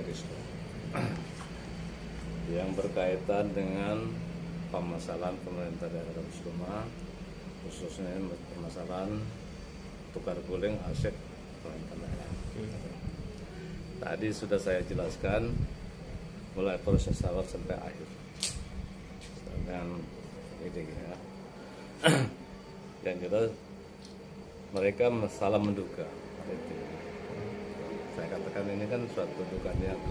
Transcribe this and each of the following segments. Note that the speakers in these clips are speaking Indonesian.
Risma yang berkaitan dengan permasalahan pemerintah daerah Risma, khususnya permasalahan tukar guling aset pemerintah daerah. Tadi sudah saya jelaskan mulai proses awal sampai akhir dengan ini ya. Yang jelas mereka salah menduga. Saya katakan ini kan suatu dugaan yang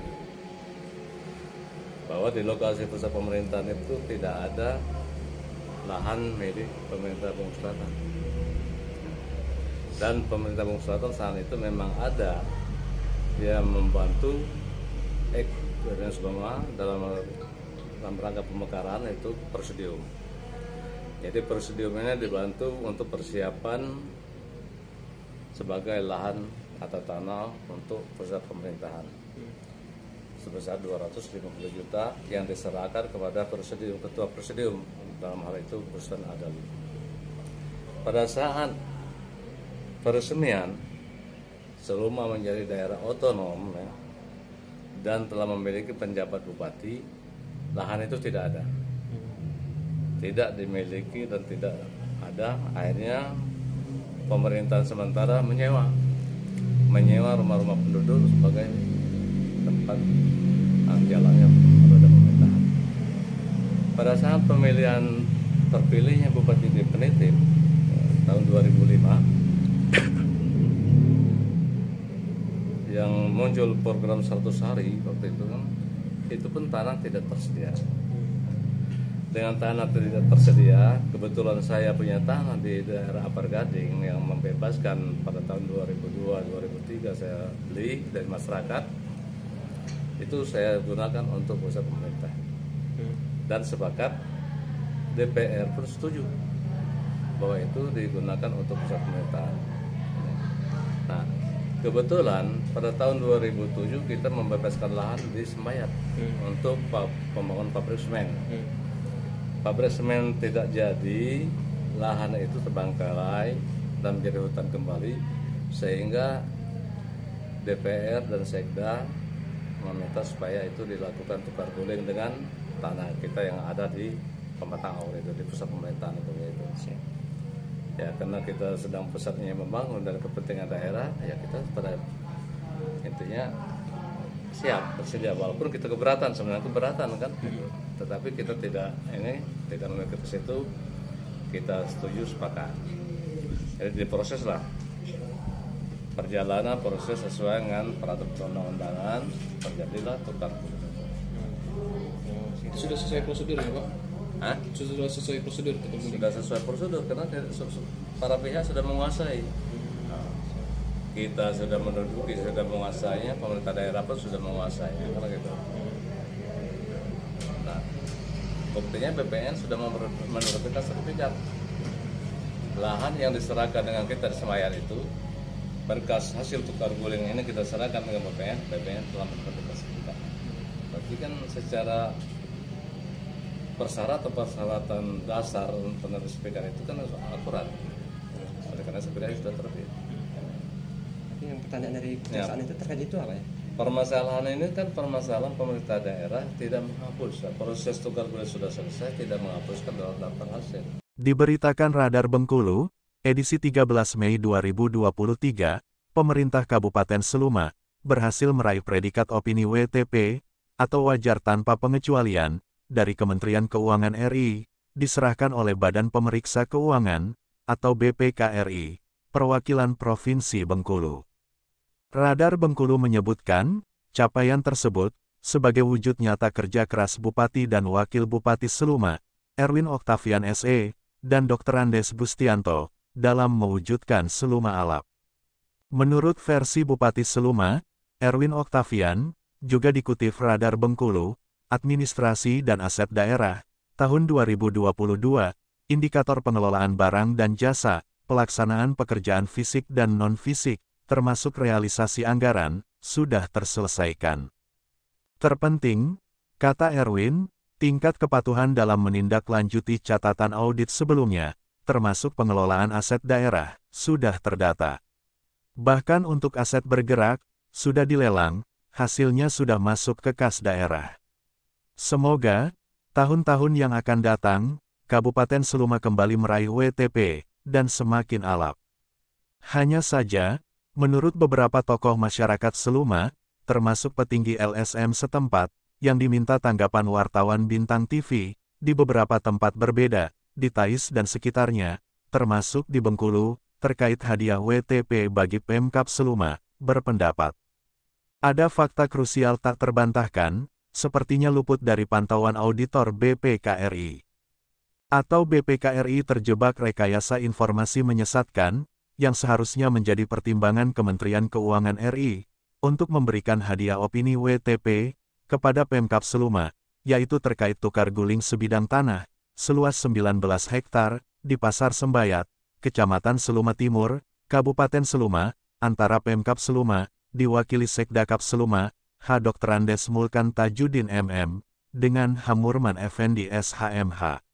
bahwa di lokasi pusat pemerintahan itu tidak ada lahan milik pemerintah Bung Selatan. Dan pemerintah Bung Selatan saat itu memang ada yang membantu semua dalam rangka pemekaran, itu presidium. Jadi presidium ini dibantu untuk persiapan sebagai lahan atau tanah untuk pusat pemerintahan sebesar 250 juta yang diserahkan kepada presidium, ketua presidium, dalam hal itu Ruslan Adali. Pada saat peresmian Seluma menjadi daerah otonom ya, dan telah memiliki penjabat bupati, lahan itu tidak ada, tidak dimiliki dan tidak ada. Akhirnya pemerintahan sementara menyewa rumah-rumah penduduk sebagai tempat jalannya roda pemerintahan. Pada saat pemilihan terpilihnya Bupati Definitif tahun 2005 yang muncul program 100 hari waktu itu kan, itu pun tanah tidak tersedia. Dengan tanah tidak tersedia, kebetulan saya punya tanah di daerah Apar Gading yang membebaskan pada tahun 2002-2003 saya beli dari masyarakat. Itu saya gunakan untuk pusat pemerintah. Dan sepakat DPR pun setuju bahwa itu digunakan untuk pusat pemerintahan. Nah, kebetulan pada tahun 2007 kita membebaskan lahan di Semayat untuk pembangunan pabrik semen. Pabrik semen tidak jadi, lahan itu terbengkalai dan menjadi hutan kembali, sehingga DPR dan Sekda meminta supaya itu dilakukan tukar guling dengan tanah kita yang ada di Pematang Aur, itu di pusat pemerintahan itu. Ya, karena kita sedang pusatnya membangun dan kepentingan daerah, ya kita pada intinya siap bersedia, walaupun kita keberatan, sebenarnya keberatan kan, tetapi kita tidak memiliki ke situ, kita setuju sepakat. Jadi diproses lah perjalanan proses sesuai dengan peraturan perundang-undangan, terjadilah tukar guling. Itu sudah sesuai prosedur ya Pak? Hah? Sudah sesuai prosedur? Sudah sesuai prosedur karena para pihak sudah menguasai. Kita sudah menduduki, sudah menguasainya, pemerintah daerah pun sudah menguasainya, karena gitu. Nah, buktinya BPN sudah menerbitkan sertifikat. Lahan yang diserahkan dengan kita di Semayat itu, berkas hasil tukar guling ini kita serahkan dengan BPN telah menerbitkan sertifikat. Berarti kan secara persyaratan dasar penerbit sertifikat itu kan akurat. Oleh karena sertifikat sudah terbit. Yang pertanyaan dari kejaksaan itu terkait itu apa ya? Permasalahan ini kan permasalahan pemerintah daerah tidak menghapus. Proses tukar guling sudah selesai, tidak menghapuskan dalam daftar hasil. Diberitakan Radar Bengkulu, edisi 13 Mei 2023, pemerintah Kabupaten Seluma berhasil meraih predikat opini WTP atau wajar tanpa pengecualian dari Kementerian Keuangan RI, diserahkan oleh Badan Pemeriksa Keuangan atau BPKRI, Perwakilan Provinsi Bengkulu. Radar Bengkulu menyebutkan, capaian tersebut sebagai wujud nyata kerja keras Bupati dan Wakil Bupati Seluma, Erwin Oktavian SE, dan Dr. Andes Bustianto, dalam mewujudkan Seluma Alap. Menurut versi Bupati Seluma, Erwin Oktavian, juga dikutip Radar Bengkulu, Administrasi dan Aset Daerah, tahun 2022, indikator pengelolaan barang dan jasa, pelaksanaan pekerjaan fisik dan non-fisik, termasuk realisasi anggaran, sudah terselesaikan. Terpenting, kata Erwin, tingkat kepatuhan dalam menindaklanjuti catatan audit sebelumnya, termasuk pengelolaan aset daerah, sudah terdata. Bahkan untuk aset bergerak, sudah dilelang, hasilnya sudah masuk ke kas daerah. Semoga, tahun-tahun yang akan datang, Kabupaten Seluma kembali meraih WTP, dan semakin alap. Hanya saja, menurut beberapa tokoh masyarakat Seluma, termasuk petinggi LSM setempat, yang diminta tanggapan wartawan Bintang TV, di beberapa tempat berbeda, di Tais dan sekitarnya, termasuk di Bengkulu, terkait hadiah WTP bagi Pemkab Seluma, berpendapat. Ada fakta krusial tak terbantahkan, sepertinya luput dari pantauan auditor BPKRI. Atau BPKRI terjebak rekayasa informasi menyesatkan, yang seharusnya menjadi pertimbangan Kementerian Keuangan RI, untuk memberikan hadiah opini WTP, kepada Pemkab Seluma, yaitu terkait tukar guling sebidang tanah, seluas 19 hektar, di Pasar Sembayat, Kecamatan Seluma Timur, Kabupaten Seluma, antara Pemkab Seluma, diwakili Sekdakap Seluma, H. Dr. Andes Mulkan Tajudin MM, dengan H. Murman Effendi SHMH.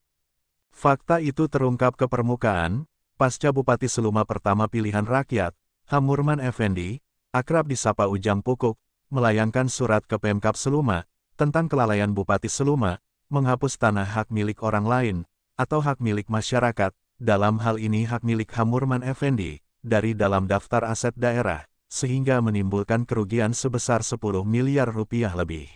Fakta itu terungkap ke permukaan, pasca Bupati Seluma pertama pilihan rakyat, H. Murman Effendi, akrab disapa Ujang Pukuk, melayangkan surat ke Pemkab Seluma, tentang kelalaian Bupati Seluma, menghapus tanah hak milik orang lain, atau hak milik masyarakat, dalam hal ini hak milik H. Murman Effendi, dari dalam daftar aset daerah, sehingga menimbulkan kerugian sebesar 10 miliar rupiah lebih.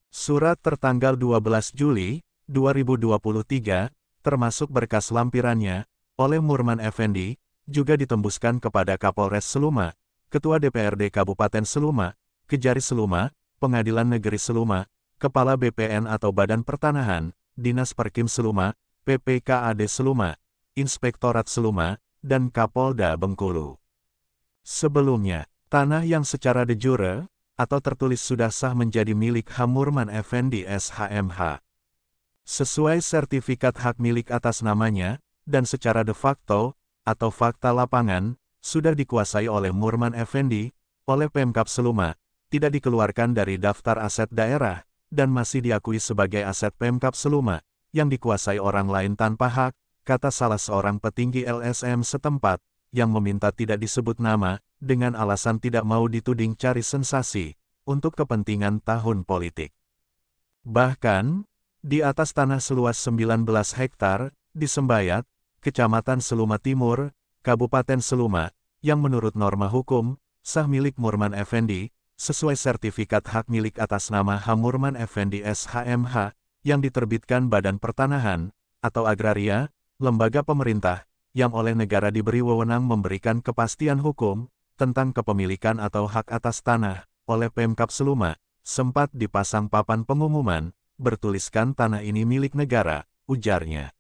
Surat tertanggal 12 Juli, 2023, termasuk berkas lampirannya, oleh Murman Effendi, juga ditembuskan kepada Kapolres Seluma, Ketua DPRD Kabupaten Seluma, Kejari Seluma, Pengadilan Negeri Seluma, Kepala BPN atau Badan Pertanahan, Dinas Perkim Seluma, PPKAD Seluma, Inspektorat Seluma, dan Kapolda Bengkulu. Sebelumnya, tanah yang secara de jure, atau tertulis sudah sah menjadi milik H. Murman Effendi SHMH. Sesuai sertifikat hak milik atas namanya, dan secara de facto, atau fakta lapangan, sudah dikuasai oleh Murman Effendi, oleh Pemkab Seluma, tidak dikeluarkan dari daftar aset daerah, dan masih diakui sebagai aset Pemkab Seluma, yang dikuasai orang lain tanpa hak, kata salah seorang petinggi LSM setempat, yang meminta tidak disebut nama, dengan alasan tidak mau dituding cari sensasi, untuk kepentingan tahun politik. Bahkan, di atas tanah seluas 19 hektar, di Sembayat, Kecamatan Seluma Timur, Kabupaten Seluma, yang menurut norma hukum, sah milik Murman Effendi, sesuai sertifikat hak milik atas nama H. Murman Effendi SHMH, yang diterbitkan Badan Pertanahan, atau Agraria, lembaga pemerintah, yang oleh negara diberi wewenang memberikan kepastian hukum, tentang kepemilikan atau hak atas tanah, oleh Pemkab Seluma, sempat dipasang papan pengumuman, bertuliskan tanah ini milik negara, ujarnya.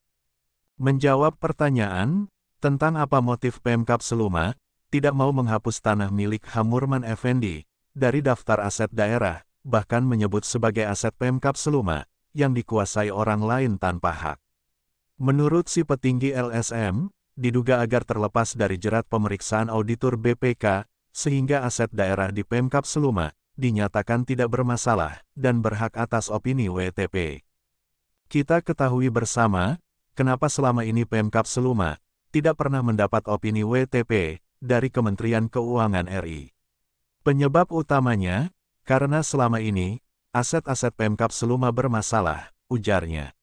Menjawab pertanyaan, tentang apa motif Pemkab Seluma, tidak mau menghapus tanah milik H. Murman Effendi, dari daftar aset daerah, bahkan menyebut sebagai aset Pemkab Seluma, yang dikuasai orang lain tanpa hak. Menurut si petinggi LSM, diduga agar terlepas dari jerat pemeriksaan auditor BPK, sehingga aset daerah di Pemkab Seluma, dinyatakan tidak bermasalah, dan berhak atas opini WTP. Kita ketahui bersama, kenapa selama ini Pemkab Seluma, tidak pernah mendapat opini WTP, dari Kementerian Keuangan RI. Penyebab utamanya, karena selama ini, aset-aset Pemkab Seluma bermasalah, ujarnya.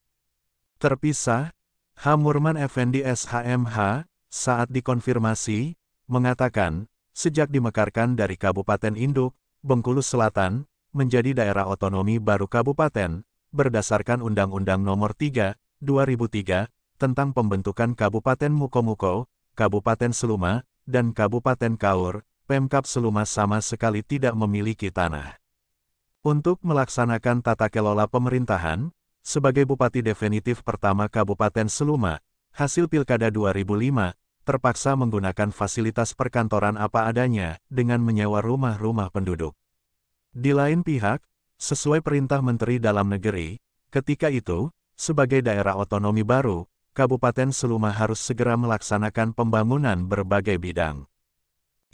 Terpisah, H. Murman Effendi SHMH, saat dikonfirmasi, mengatakan, sejak dimekarkan dari Kabupaten Induk, Bengkulu Selatan, menjadi daerah otonomi baru kabupaten, berdasarkan Undang-Undang Nomor 3, 2003, tentang pembentukan Kabupaten Mukomuko, Kabupaten Seluma, dan Kabupaten Kaur, Pemkab Seluma sama sekali tidak memiliki tanah. Untuk melaksanakan tata kelola pemerintahan, sebagai Bupati definitif pertama Kabupaten Seluma, hasil Pilkada 2005, terpaksa menggunakan fasilitas perkantoran apa adanya, dengan menyewa rumah-rumah penduduk. Di lain pihak, sesuai perintah Menteri Dalam Negeri, ketika itu, sebagai daerah otonomi baru, Kabupaten Seluma harus segera melaksanakan pembangunan berbagai bidang.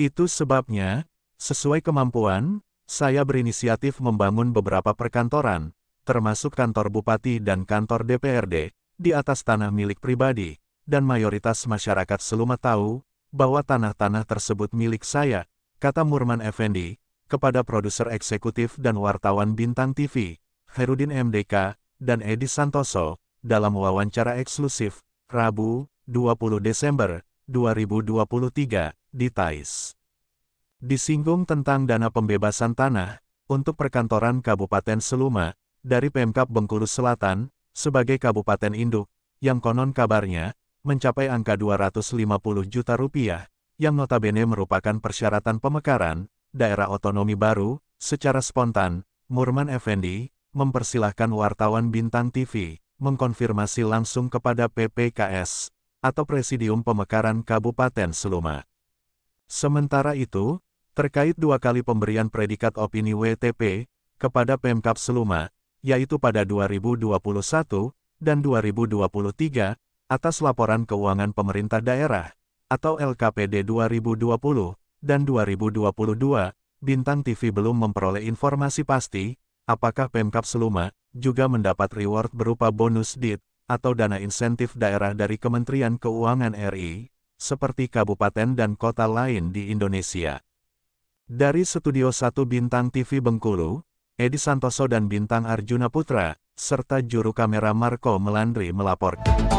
Itu sebabnya, sesuai kemampuan, saya berinisiatif membangun beberapa perkantoran, termasuk kantor Bupati dan kantor DPRD, di atas tanah milik pribadi, dan mayoritas masyarakat Seluma tahu, bahwa tanah-tanah tersebut milik saya, kata Murman Effendi, kepada produser eksekutif dan wartawan Bintang TV, Herudin MDK, dan Edi Santoso, dalam wawancara eksklusif, Rabu, 20 Desember 2023, di TAIS. Disinggung tentang dana pembebasan tanah untuk perkantoran Kabupaten Seluma dari Pemkab Bengkulu Selatan sebagai kabupaten induk, yang konon kabarnya mencapai angka 250 juta rupiah, yang notabene merupakan persyaratan pemekaran daerah otonomi baru. Secara spontan, Murman Effendi mempersilahkan wartawan Bintang TV mengkonfirmasi langsung kepada PPKS atau Presidium Pemekaran Kabupaten Seluma. Sementara itu, terkait 2 kali pemberian predikat opini WTP kepada Pemkab Seluma, yaitu pada 2021 dan 2023, atas laporan keuangan pemerintah daerah, atau LKPD 2020 dan 2022, Bintang TV belum memperoleh informasi pasti, apakah Pemkab Seluma juga mendapat reward berupa bonus DIT, atau dana insentif daerah dari Kementerian Keuangan RI, seperti kabupaten dan kota lain di Indonesia. Dari Studio 1 Bintang TV Bengkulu, Edi Santoso dan Bintang Arjuna Putra, serta juru kamera Marco Melandri melaporkan.